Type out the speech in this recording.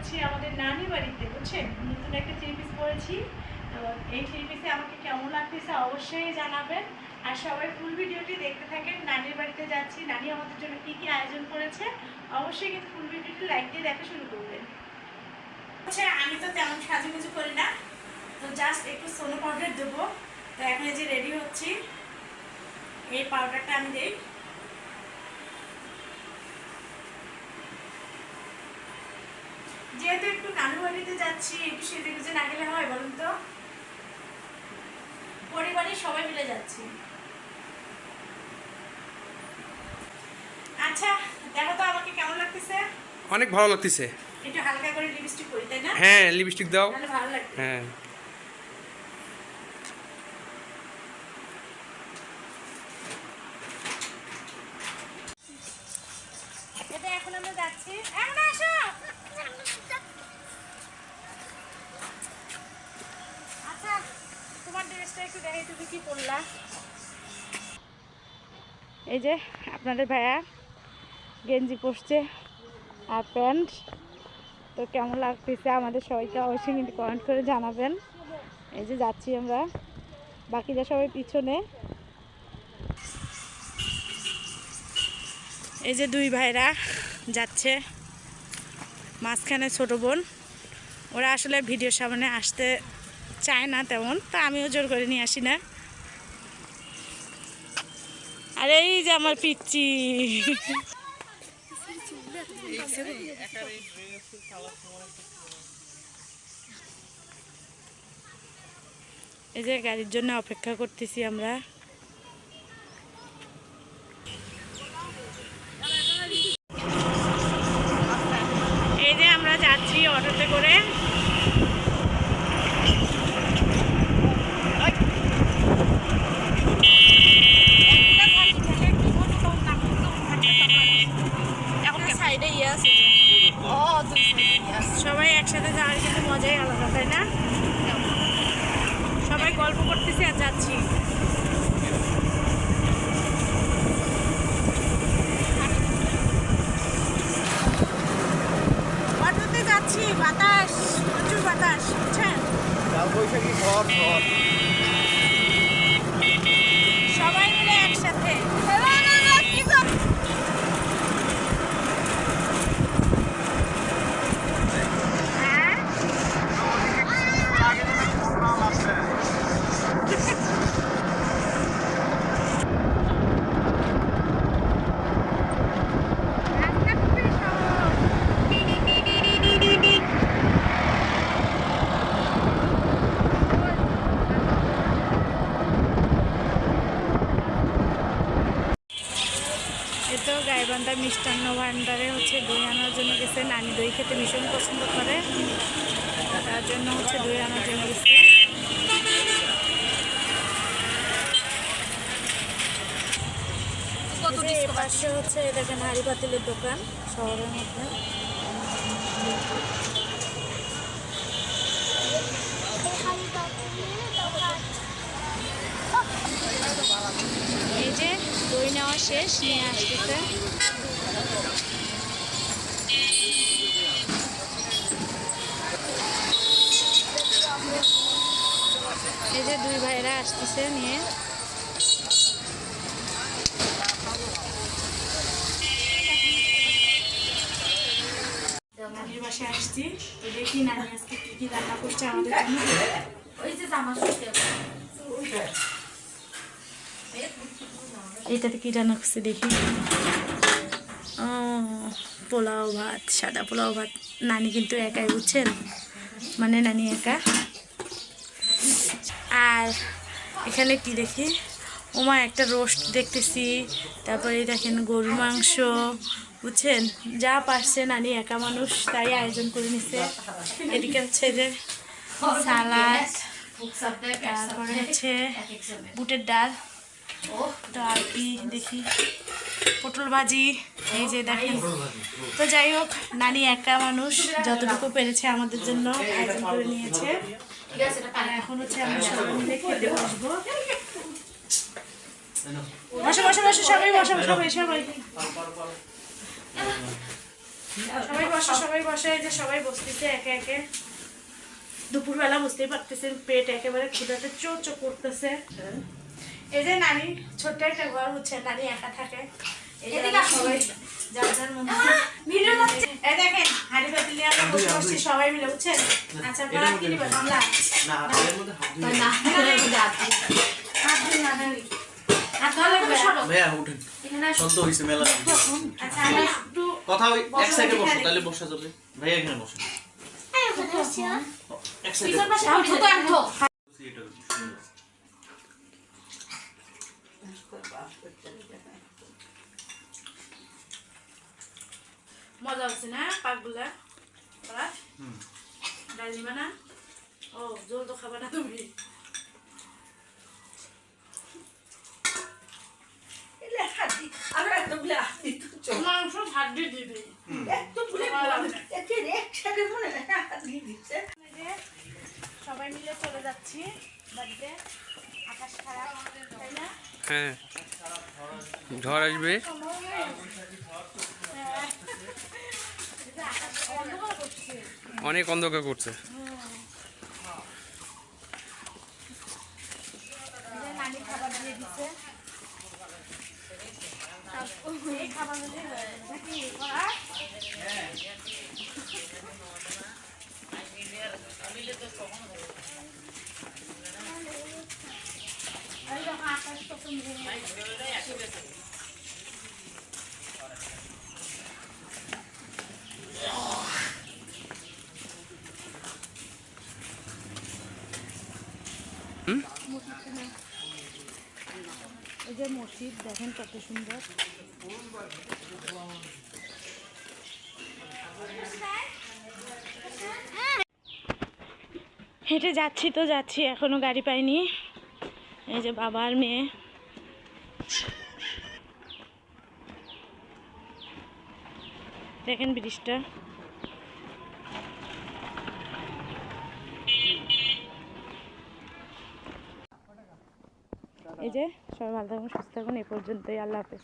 যাচ্ছি আমাদের নানি বাড়িতে, বুঝছেন। নতুন একটা থ্রি পিস পরেছি, তো এই থ্রি পিসে আমাকে কেমন লাগতেছে অবশ্যই জানাবেন। আর সবাই ফুল ভিডিওটি দেখতে থাকেন। নানির বাড়িতে যাচ্ছি, নানি আমাদের জন্য কী কী আয়োজন করেছে অবশ্যই কিন্তু ফুল ভিডিওটি লাইক দিয়ে দেখা শুরু করবেন। আচ্ছা, আমি তো তেমন সাজুগুজু করি না, তো জাস্ট একটু সোনো পাউডার দেবো। তো এখন এই যে রেডি হচ্ছি, এই পাউডারটা আমি দিই। যেহেতু একটু নানু বাড়িতে যাচ্ছি, একটু সেজে গুজে না গেলে হয় বলুন তো? পরিবারের সবাই মিলে যাচ্ছি। আচ্ছা, দেখো তো আমাকে কেমন লাগতেছে। অনেক ভালো লাগতেছে। একটু হালকা করে লিপস্টিক করি, তাই না? হ্যাঁ, লিপস্টিক দাও, তাহলে ভালো লাগবে। হ্যাঁ। এটা এখন আমরা যাচ্ছি। এখন আসো। আচ্ছা, তোমার ড্রেসটা একটু দেখাই, তুমি কি করলা। এই যে আপনাদের ভাইয়া গেঞ্জি পরছে আর প্যান্ট, তো কেমন লাগতেছে আমাদের সবাইকে অবশ্যই কিন্তু কমেন্ট করে জানাবেন। এই যে যাচ্ছি আমরা, বাকিরা সবাই পিছনে। এই যে দুই ভাইরা যাচ্ছে, মাঝখানে ছোট বোন। ওরা আসলে ভিডিওর সামনে আসতে চায় না তেমন, তা আমিও জোর করে নিয়ে আসি না। আর এই যে আমার পিচ্চি, এই যে গাড়ির জন্য অপেক্ষা করতেছি আমরা। এই যে আমরা যাচ্ছি অটোতে করে। সবাই একসাথে যাওয়ার কিন্তু মজাই আলাদা, তাই না? সবাই গল্প করতেছি আর যাচ্ছি। অটোতে যাচ্ছি, বাতাস, প্রচুর বাতাস, বুঝছেন। সবাই মিলে একসাথে। এতো গাইবান্ধা মিষ্টান্ন ভান্ডারে হচ্ছে দই আনার জন্য গেছে। নানি দই খেতে ভীষণ পছন্দ করে, তার জন্য হচ্ছে দই আনার জন্য গেছে। পাশে হচ্ছে দেখেন হাড়ি পাতিলের দোকান শহরের মধ্যে। এই যে দই নেওয়া শেষ, নিয়ে আসতেছে। এই যে দুই ভাইরা আসতেছে নিয়ে। নানির বাসায় আসছি, তো দেখি নানি আজকে কি কি রান্না করছে আমাদের জন্য। এইটাতে কি রান্না করছে দেখি। পোলাও ভাত, সাদা পোলাও ভাত। নানি কিন্তু একাই, বুঝছেন, মানে নানি একা। আর এখানে কি দেখি, ওমা একটা রোস্ট দেখতেছি। তারপরে দেখেন গরুর মাংস, বুঝছেন। যা পারছে, নানি একা মানুষ তাই আয়োজন করে নিচ্ছে। এদিকে হচ্ছে যে সালাদ, তারপরে হচ্ছে বুটের ডাল, তো আর কি দেখি পটল ভাজি। এই যে দেখেন, তো যাই হোক, নানি একা মানুষ, যতটুকু পেরেছে আমাদের জন্য আয়োজন করে নিয়েছে। আর এখন হচ্ছে আমরা সবাই মিলে খেতে বসবো। বসো বসো বসো, সবাই বসো, সবাই সবাই। সবাই বসে, এই যে সবাই বসতেছে একে একে। দুপুরবেলা বুঝতেই পারতেছেন পেট একেবারে ক্ষুধাতে চো করতেছে। এই যে নানি ছোট্ট একটা ঘর হচ্ছে, নানি একা থাকে। এই যে সবাই যার যার মধ্যে এই দেখেন হাঁড়ি পাতিল নিয়ে আমরা বসে বসছি সবাই মিলে, বুঝছেন? আচ্ছা আপনারা কি নিবেন? আমরা ভাইয়া উঠেন সন্ত হইছে মেলা আচ্ছা আমরা একটু কথা ওই এক সাইডে বসো তাহলে বসা যাবে ভাইয়া এখানে বসো এক সাইডে মজা হচ্ছে না পাকগুলা? ডাল নিবা না? ও জল তো খাবা না তুমি? মাংস হাড্ডি দিবি সবাই মিলে চলে যাচ্ছি বাড়িতে। আকাশ খারাপ, তাই না? হ্যাঁ, ঝড় আসবে। আকাশ অন্ধকার করছে। অনেক অন্ধকার করছে। নানি খাবার দিয়ে দিচ্ছে, এই খাবার কি করা? আকাশ কত এই যে মসজিদ দেখেন কত সুন্দর। হেঁটে যাচ্ছি তো যাচ্ছি, এখনো গাড়ি পাইনি। এই যে বাবা আর মেয়ে। দেখেন ব্রিজটা। এই যে সবাই ভালো থাকুন, সুস্থ থাকুন। এ পর্যন্তই, আল্লাহ হাফেজ।